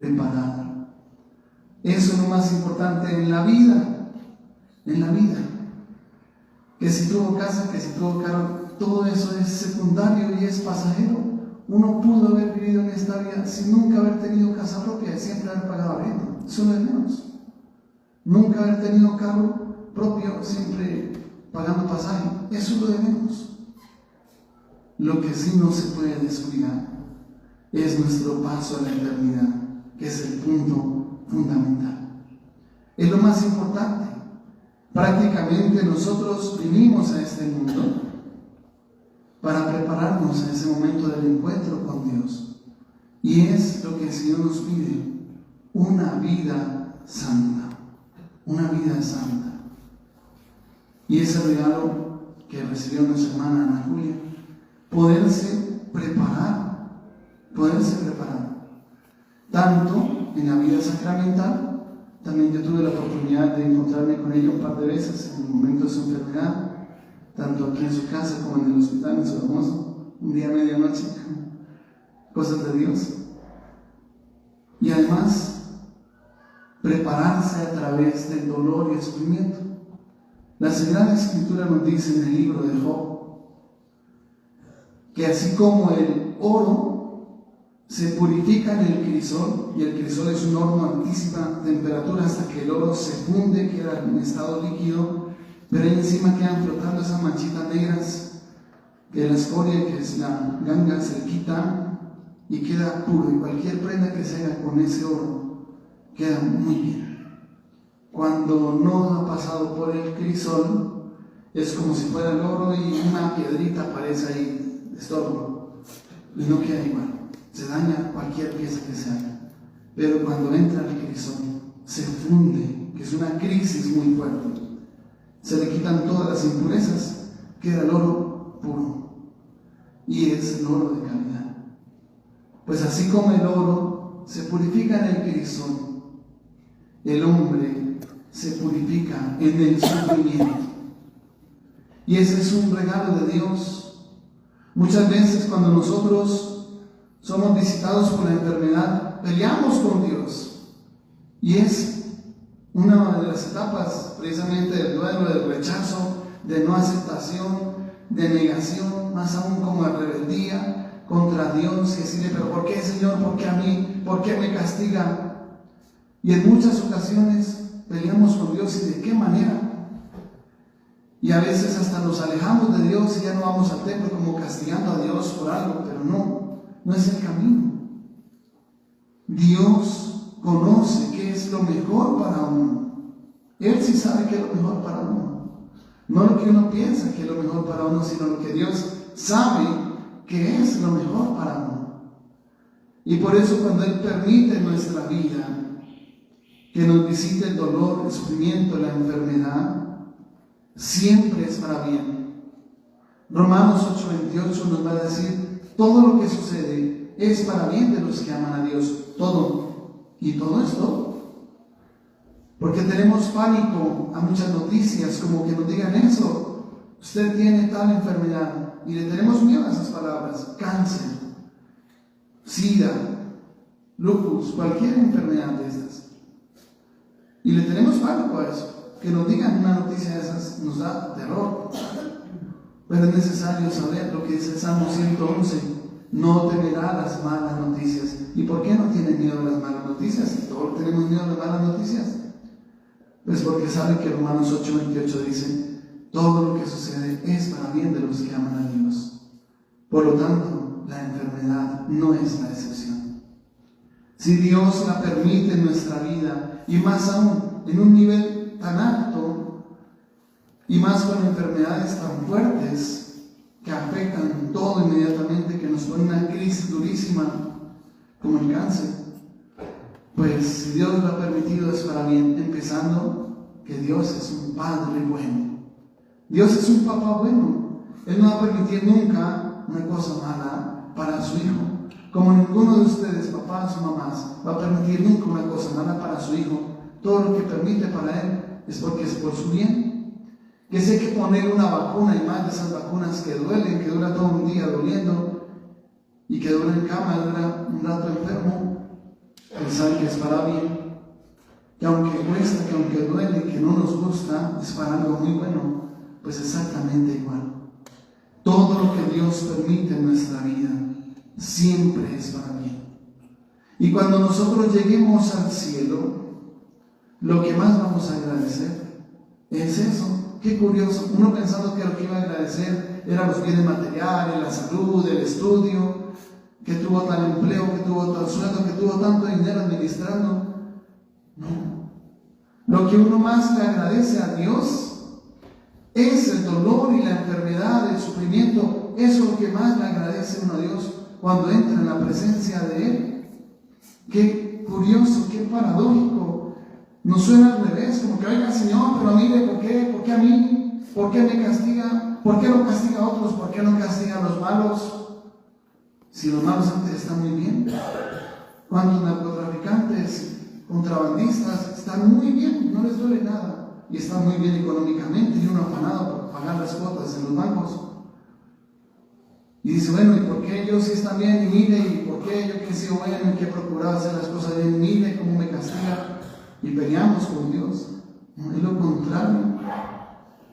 preparar. Eso es lo más importante en la vida. En la vida. Que si tuvo casa, que si tuvo carro, todo eso es secundario y es pasajero. Uno pudo haber vivido en esta vida sin nunca haber tenido casa propia y siempre haber pagado arriendo. Eso no es menos. Nunca haber tenido carro propio, siempre pagando pasaje. Eso es lo de menos. Lo que sí no se puede descuidar es nuestro paso a la eternidad, que es el punto fundamental. Es lo más importante. Prácticamente nosotros vinimos a este mundo para prepararnos a ese momento del encuentro con Dios. Y es lo que el Señor nos pide, una vida santa. Una vida santa. Y ese regalo que recibió nuestra hermana Ana Julia, poderse preparar, tanto en la vida sacramental. También yo tuve la oportunidad de encontrarme con ella un par de veces en el momento de su enfermedad, tanto aquí en su casa como en el hospital, en su hermoso, un día a medianoche, cosas de Dios. Y además, prepararse a través del dolor y el sufrimiento. La Sagrada Escritura nos dice en el libro de Job que así como el oro se purifica en el crisol, y el crisol es un horno a altísima temperatura hasta que el oro se funde, queda en estado líquido, pero ahí encima quedan flotando esas manchitas negras, que la escoria, que es la ganga, se quita y queda puro, y cualquier prenda que se haga con ese oro queda muy bien. Cuando no ha pasado por el crisol, es como si fuera el oro y una piedrita aparece ahí de estorbo, y no queda igual. Se daña cualquier pieza que se haga. Pero cuando entra el crisol, se funde, que es una crisis muy fuerte. Se le quitan todas las impurezas, queda el oro puro. Y es el oro de calidad. Pues así como el oro se purifica en el crisol, el hombre se purifica en el sufrimiento. Y ese es un regalo de Dios. Muchas veces cuando nosotros somos visitados por la enfermedad, peleamos con Dios. Y es una de las etapas precisamente del duelo, del rechazo, de no aceptación, de negación, más aún como de rebeldía contra Dios y decirle, pero ¿por qué, Señor? ¿Por qué a mí? ¿Por qué me castiga? Y en muchas ocasiones peleamos con Dios. ¿Y de qué manera? Y a veces hasta nos alejamos de Dios y ya no vamos al templo como castigando a Dios por algo, pero no es el camino. Dios conoce qué es lo mejor para uno. Él sí sabe qué es lo mejor para uno. No lo que uno piensa que es lo mejor para uno, sino lo que Dios sabe que es lo mejor para uno. Y por eso cuando Él permite en nuestra vida que nos visite el dolor, el sufrimiento, la enfermedad, siempre es para bien. Romanos 8:28 nos va a decir, todo lo que sucede es para bien de los que aman a Dios. Todo. Y todo es todo. Porque tenemos pánico a muchas noticias, como que nos digan eso. Usted tiene tal enfermedad. Y le tenemos miedo a esas palabras. Cáncer, SIDA, lupus, cualquier enfermedad de estas. Y le tenemos pánico a eso. Que nos digan una noticia de esas nos da terror. Pero es necesario saber lo que dice el Salmo 111. No temerá las malas noticias. ¿Y por qué no tiene miedo a las malas noticias? ¿Todos tenemos miedo a las malas noticias? Pues porque sabe que Romanos 8:28 dice, todo lo que sucede es para bien de los que aman a Dios. Por lo tanto, la enfermedad no es la excepción. Si Dios la permite en nuestra vida, y más aún en un nivel tan alto, y más con enfermedades tan fuertes que afectan todo inmediatamente, que nos ponen una crisis durísima como el cáncer, pues si Dios lo ha permitido es para bien, empezando que Dios es un Padre bueno. Dios es un papá bueno. Él no va a permitir nunca una cosa mala para su hijo. Como ninguno de ustedes, papás o mamás, va a permitir nunca una cosa mala para su hijo. Todo lo que permite para él es porque es por su bien. Que si hay que poner una vacuna, y más de esas vacunas que duelen, que dura todo un día doliendo, y que dura en cama, dura un rato enfermo, pensar que es para bien, que aunque cuesta, que aunque duele, que no nos gusta, es para algo muy bueno, pues exactamente igual. Todo lo que Dios permite en nuestra vida siempre es para bien. Y cuando nosotros lleguemos al cielo, lo que más vamos a agradecer es eso. Qué curioso, uno pensando que lo que iba a agradecer eran los bienes materiales, la salud, el estudio, que tuvo tal empleo, que tuvo tal sueldo, que tuvo tanto dinero administrando. No. Lo que uno más le agradece a Dios es el dolor y la enfermedad, el sufrimiento. Eso es lo que más le agradece uno a Dios cuando entra en la presencia de Él. Qué curioso, qué paradójico. Nos suena al revés, como que, oiga Señor, pero mire, ¿por qué a mí? ¿Por qué me castiga? ¿Por qué no castiga a otros? ¿Por qué no castiga a los malos? Si los malos antes están muy bien. ¿Cuántos narcotraficantes, contrabandistas están muy bien? No les duele nada. Y están muy bien económicamente y uno afanado por pagar las cuotas en los bancos. Y dice, bueno, ¿y por qué ellos sí están bien? Y mire, ¿y por qué yo que he sido bueno y que he procurado hacer las cosas bien? Mire cómo me castiga. Y peleamos con Dios. No, es lo contrario.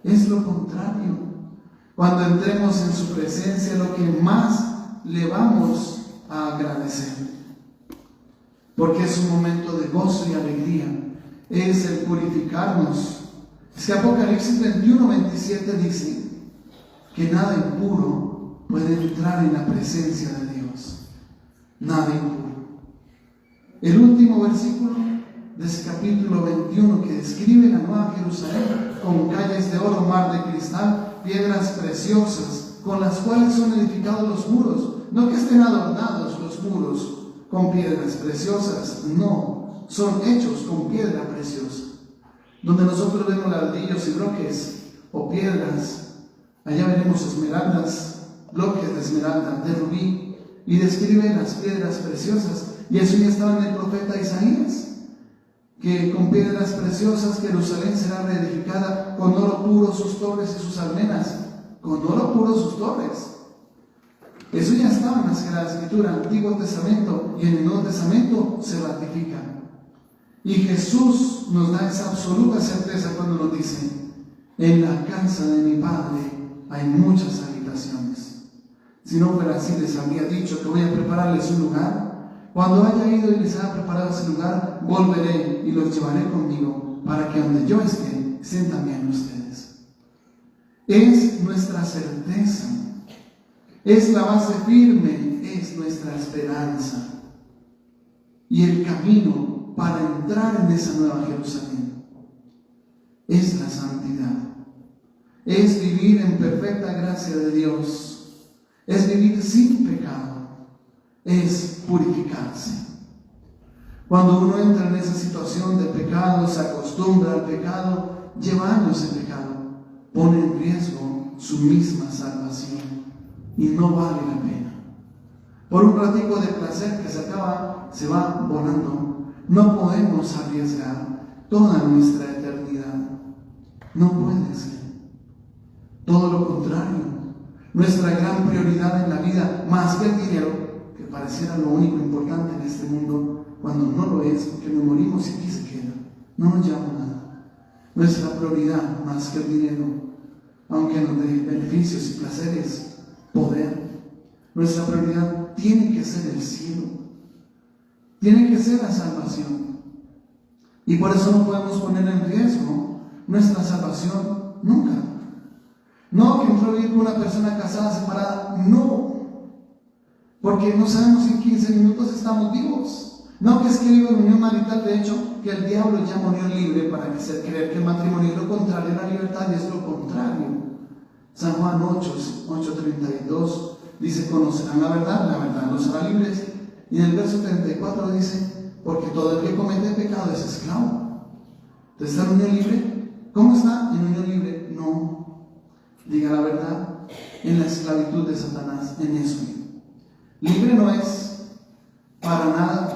Es lo contrario. Cuando entremos en su presencia, lo que más le vamos a agradecer. Porque es un momento de gozo y alegría. Es el purificarnos. Es que Apocalipsis 21:27 dice que nada impuro puede entrar en la presencia de Dios. Nada impuro. El último versículo de ese capítulo 21 que describe la Nueva Jerusalén con calles de oro, mar de cristal, piedras preciosas con las cuales son edificados los muros. No que estén adornados los muros con piedras preciosas, no, son hechos con piedra preciosa. Donde nosotros vemos ladrillos y bloques o piedras, allá veremos esmeraldas, bloques de esmeralda, de rubí, y describe las piedras preciosas. Y eso ya estaba en el profeta Isaías, que con piedras preciosas Jerusalén será reedificada, con oro puro sus torres y sus almenas, con oro puro sus torres. Eso ya estaba en la Sagrada Escritura, Antiguo Testamento, y en el Nuevo Testamento se ratifica. Y Jesús nos da esa absoluta certeza cuando nos dice: en la casa de mi Padre hay muchas habitaciones. Si no fuera así, les habría dicho que voy a prepararles un lugar. Cuando haya ido y les haya preparado ese lugar, volveré y los llevaré conmigo, para que donde yo esté, estén también ustedes. Es nuestra certeza. Es la base firme, es nuestra esperanza y el camino para entrar en esa nueva Jerusalén. Es la santidad, es vivir en perfecta gracia de Dios, es vivir sin pecado, es purificarse. Cuando uno entra en esa situación de pecado, se acostumbra al pecado, lleva años en pecado, pone en riesgo su misma salvación. Y no vale la pena. Por un ratico de placer que se acaba, se va volando. No podemos arriesgar toda nuestra eternidad. No puede ser. Todo lo contrario. Nuestra gran prioridad en la vida, más que el dinero, que pareciera lo único importante en este mundo, cuando no lo es, porque nos morimos y aquí se queda. No nos llama nada. Nuestra prioridad, más que el dinero, aunque nos dé beneficios y placeres, poder. Nuestra prioridad tiene que ser el cielo, tiene que ser la salvación. Y por eso no podemos poner en riesgo nuestra salvación nunca. No que entró a vivir con una persona casada, separada, no, porque no sabemos si en 15 minutos estamos vivos. No que es que vive en unión marital, de hecho, que el diablo llama unión libre para que se crea que el matrimonio es lo contrario a la libertad, y es lo contrario. San Juan 8:32 dice: conocerán la verdad los hará libres. Y en el verso 34 dice: porque todo el que comete pecado es esclavo. Entonces, ¿está en unión libre? ¿Cómo está en unión libre? No, diga la verdad, en la esclavitud de Satanás, en eso. Libre no es para nada.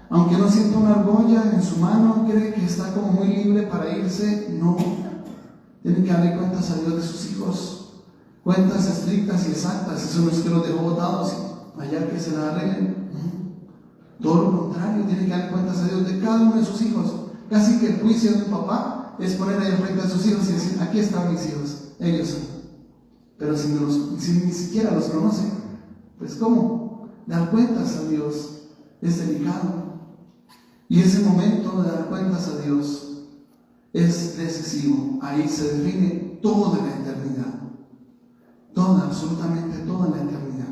Aunque no sienta una argolla en su mano, cree que está como muy libre para irse. No, tiene que darle cuentas a Dios de sus hijos. Cuentas estrictas y exactas. Eso no es que los dejó botados allá que se la arreglen. Todo lo contrario, tiene que dar cuentas a Dios de cada uno de sus hijos. Casi que el juicio de un papá es poner ahí frente a sus hijos y decir, aquí están mis hijos, ellos son. Pero si ni siquiera los conocen, pues ¿cómo? Dar cuentas a Dios es delicado. Y ese momento de dar cuentas a Dios es decisivo. Ahí se define toda la eternidad. Toda, absolutamente toda la eternidad.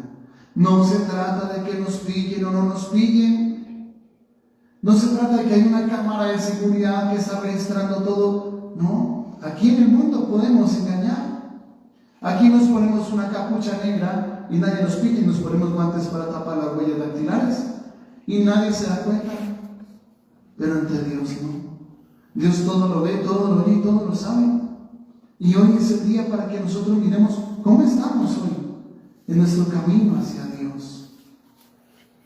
No se trata de que nos pillen o no nos pillen. No se trata de que hay una cámara de seguridad que está registrando todo. No, aquí en el mundo podemos engañar. Aquí nos ponemos una capucha negra y nadie nos pilla y nos ponemos guantes para tapar las huellas dactilares y nadie se da cuenta. Pero ante Dios no. Dios todo lo ve, todo lo oye y todo lo sabe. Y hoy es el día para que nosotros miremos cómo estamos hoy en nuestro camino hacia Dios.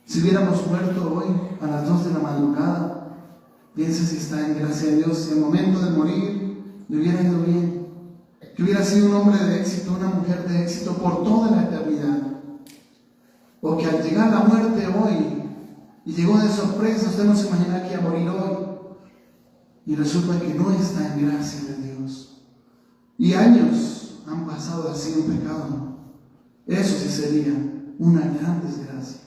Si hubiéramos muerto hoy a las 2 de la madrugada, piense si está en gracia de Dios, si al momento de morir le hubiera ido bien, que hubiera sido un hombre de éxito, una mujer de éxito por toda la eternidad, o que al llegar la muerte hoy y llegó de sorpresa, usted no se imagina que iba a morir hoy y resulta que no está en gracia de Dios y años han pasado así en pecado. Eso sí sería una gran desgracia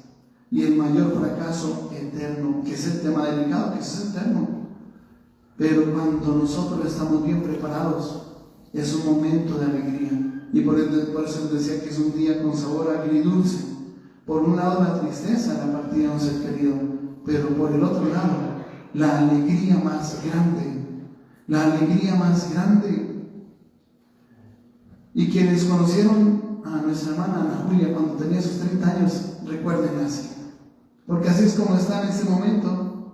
y el mayor fracaso eterno, que es el tema delicado, que es eterno. Pero cuando nosotros estamos bien preparados, es un momento de alegría. Y por eso les decía que es un día con sabor agridulce. Por un lado la tristeza de la partida de un ser querido, pero por el otro lado la alegría más grande. La alegría más grande. Y quienes conocieron a nuestra hermana Ana Julia cuando tenía sus 30 años, recuerden así. Porque así es como está en este momento.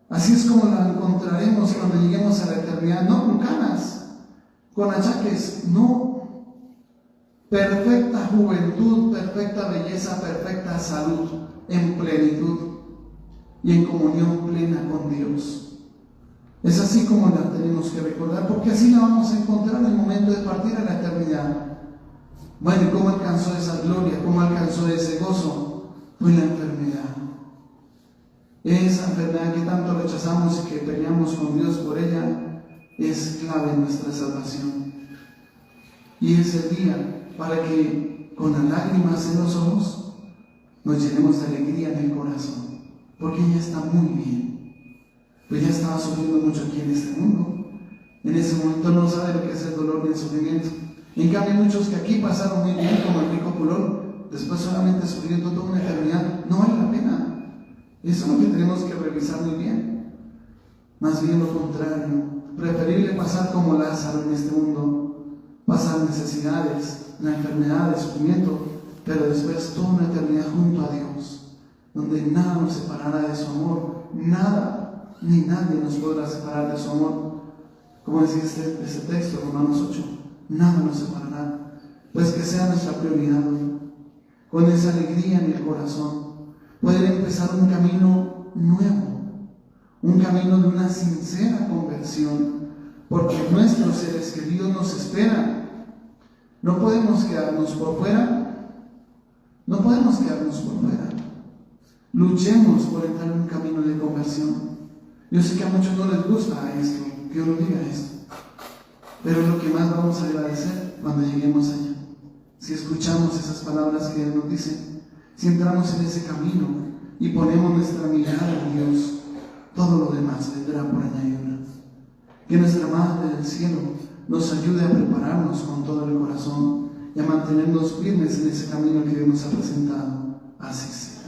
Así es como la encontraremos cuando lleguemos a la eternidad. No con canas, con achaques, no. Perfecta juventud, perfecta belleza, perfecta salud, en plenitud y en comunión plena con Dios. Es así como la tenemos que recordar, porque así la vamos a encontrar en el momento de partir a la eternidad. Bueno, ¿y cómo alcanzó esa gloria? ¿Cómo alcanzó ese gozo? Fue la enfermedad. Esa enfermedad que tanto rechazamos y que peleamos con Dios por ella es clave en nuestra salvación. Y es el día para que con las lágrimas en los ojos nos llenemos de alegría en el corazón, porque ella está muy bien. Pues ya estaba sufriendo mucho aquí en este mundo. En ese momento no sabe lo que es el dolor ni el sufrimiento. En cambio, muchos que aquí pasaron muy bien, como el rico Pulón, después solamente sufriendo toda una eternidad, no vale la pena. Eso es lo que tenemos que revisar muy bien. Más bien lo contrario, preferible pasar como Lázaro en este mundo, pasar necesidades, la enfermedad, el sufrimiento, pero después toda una eternidad junto a Dios, donde nada nos separará de su amor, nada ni nadie nos podrá separar de su amor. Como decía este texto, Romanos 8, nada nos separará, pues que sea nuestra prioridad hoy, con esa alegría en el corazón, poder empezar un camino nuevo, un camino de una sincera conversión, porque nuestros seres queridos nos esperan. No podemos quedarnos por fuera, no podemos quedarnos por fuera. Luchemos por entrar en un camino de conversión. Yo sé que a muchos no les gusta esto, que uno diga esto, pero es lo que más vamos a agradecer cuando lleguemos allá. Si escuchamos esas palabras que Él nos dice, si entramos en ese camino y ponemos nuestra mirada en Dios, todo lo demás vendrá por añadidura. Que nuestra Madre del Cielo nos ayude a prepararnos con todo el corazón y a mantenernos firmes en ese camino que Dios nos ha presentado. Así sea.